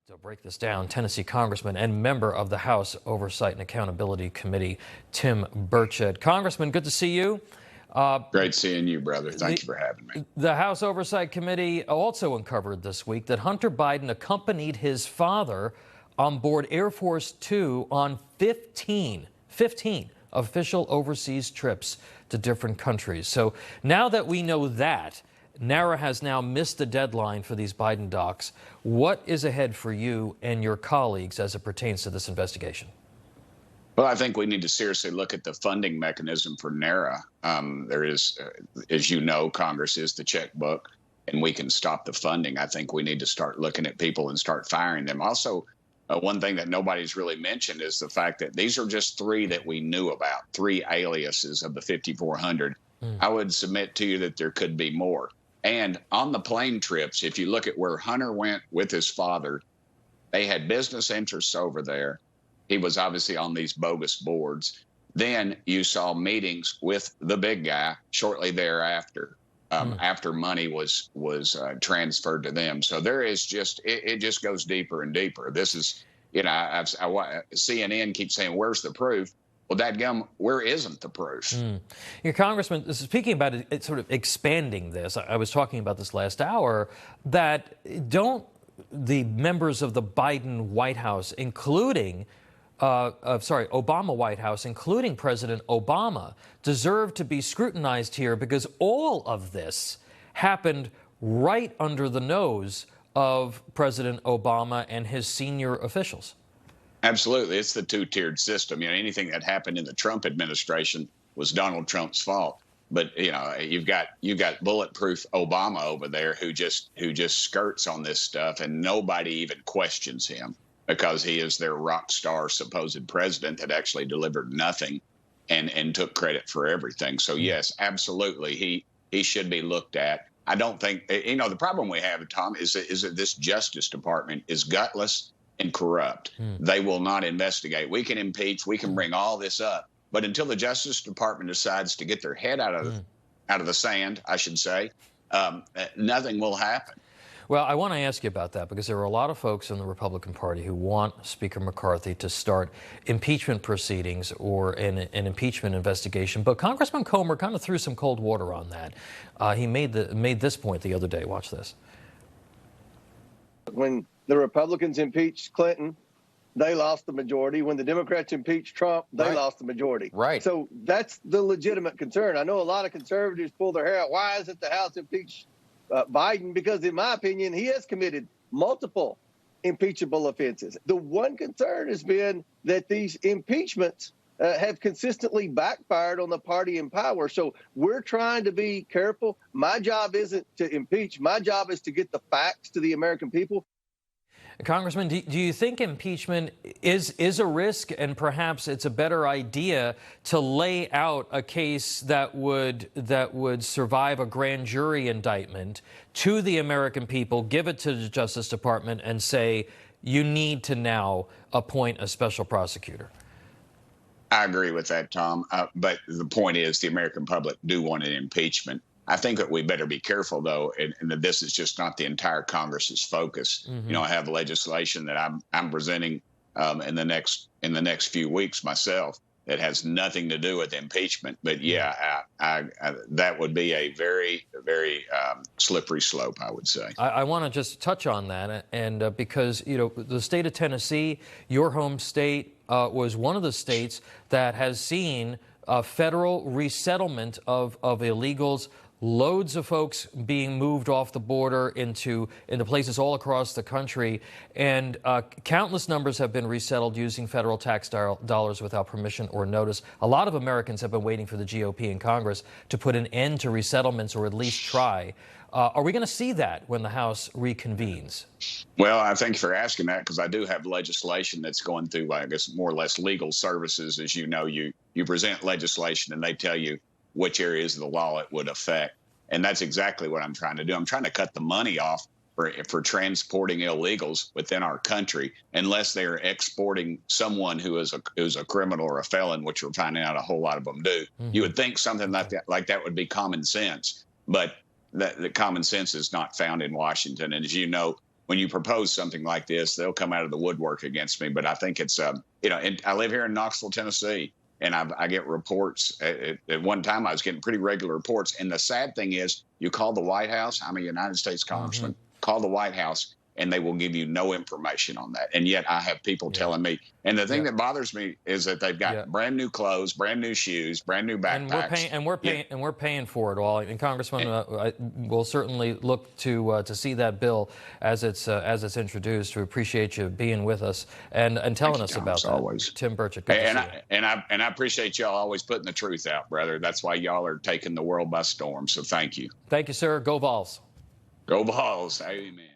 To break this down, Tennessee Congressman and member of the House Oversight and Accountability Committee, Tim Burchett. Congressman, good to see you. Great seeing you, brother. Thank you for having me. The House Oversight Committee also uncovered this week that Hunter Biden accompanied his father on board Air Force Two on 15 official overseas trips to different countries. So now that we know that, NARA has now missed the deadline for these Biden docs. What is ahead for you and your colleagues as it pertains to this investigation? Well, I think we need to seriously look at the funding mechanism for NARA. There is, as you know, Congress is the checkbook, and we can stop the funding. I think we need to start looking at people and start firing them. Also, one thing that nobody's really mentioned is the fact that these are just three that we knew about, three aliases of the 5,400. I would submit to you that there could be more. And on the plane trips, if you look at where Hunter went with his father, they had business interests over there. He was obviously on these bogus boards. Then you saw meetings with the big guy shortly thereafter, after money was transferred to them. So there is just, it just goes deeper and deeper. This is, you know, CNN keeps saying, where's the proof? Well, dadgum, where isn't the proof? Your Congressman, speaking about it, sort of expanding this, I was talking about this last hour, that don't the members of the Biden White House, including, Obama White House, including President Obama, deserve to be scrutinized here because all of this happened right under the nose of President Obama and his senior officials. Absolutely. It's the two-tiered system. You know, anything that happened in the Trump administration was Donald Trump's fault. But, you know, you've got bulletproof Obama over there who just skirts on this stuff, and nobody even questions him because he is their rock star supposed president that actually delivered nothing and took credit for everything. So, yes, absolutely, he should be looked at. I don't think, you know, the problem we have, Tom, is that this Justice Department is gutless and corrupt. They will not investigate. We can impeach. We can bring all this up. But until the Justice Department decides to get their head out of the sand, I should say, nothing will happen. Well, I want to ask you about that because there are a lot of folks in the Republican Party who want Speaker McCarthy to start impeachment proceedings or an impeachment investigation. But Congressman Comer kind of threw some cold water on that. He made this point the other day. Watch this. When the Republicans impeached Clinton, they lost the majority. When the Democrats impeached Trump, they lost the majority. Right. So that's the legitimate concern. I know a lot of conservatives pull their hair out. Why isn't the House impeached Biden? Because in my opinion, he has committed multiple impeachable offenses. The one concern has been that these impeachments have consistently backfired on the party in power. So we're trying to be careful. My job isn't to impeach. My job is to get the facts to the American people. Congressman, do you think impeachment is a risk, and perhaps it's a better idea to lay out a case that would survive a grand jury indictment to the American people, give it to the Justice Department, and say you need to now appoint a special prosecutor? I agree with that, Tom. But the point is, the American public do want an impeachment. I think that we better be careful, though, and that this is just not the entire Congress's focus. You know, I have legislation that I'm presenting in the next few weeks myself that has nothing to do with impeachment. But yeah, that would be a very, very slippery slope, I would say. I want to just touch on that, and because you know the state of Tennessee, your home state, was one of the states that has seen federal resettlement of illegals. Loads of folks being moved off the border into places all across the country, and countless numbers have been resettled using federal tax dollars without permission or notice. A lot of Americans have been waiting for the GOP in Congress to put an end to resettlements or at least try. Are we going to see that when the House reconvenes? Well, I thank you for asking that because I do have legislation that's going through, I guess, more or less legal services. As you know, you present legislation and they tell you which areas of the law it would affect. And that's exactly what I'm trying to do. I'm trying to cut the money off for transporting illegals within our country, unless they're exporting someone who is a criminal or a felon, which we're finding out a whole lot of them do. You would think something like that would be common sense, but the common sense is not found in Washington. And as you know, when you propose something like this, they'll come out of the woodwork against me. But I think it's, and I live here in Knoxville, Tennessee, and I get reports. At one time, I was getting pretty regular reports. And the sad thing is, you call the White House. I'm a United States congressman. Call the White House, and they will give you no information on that. And yet I have people telling me. And the thing that bothers me is that they've got brand new clothes, brand new shoes, brand new backpacks. And we're paying for it all. And Congressman, we'll certainly look to see that bill as it's introduced. We appreciate you being with us and telling us about that. Always. Tim Burchett. And I appreciate y'all always putting the truth out, brother. That's why y'all are taking the world by storm. So thank you. Thank you, sir. Go Vols. Go Vols. Amen.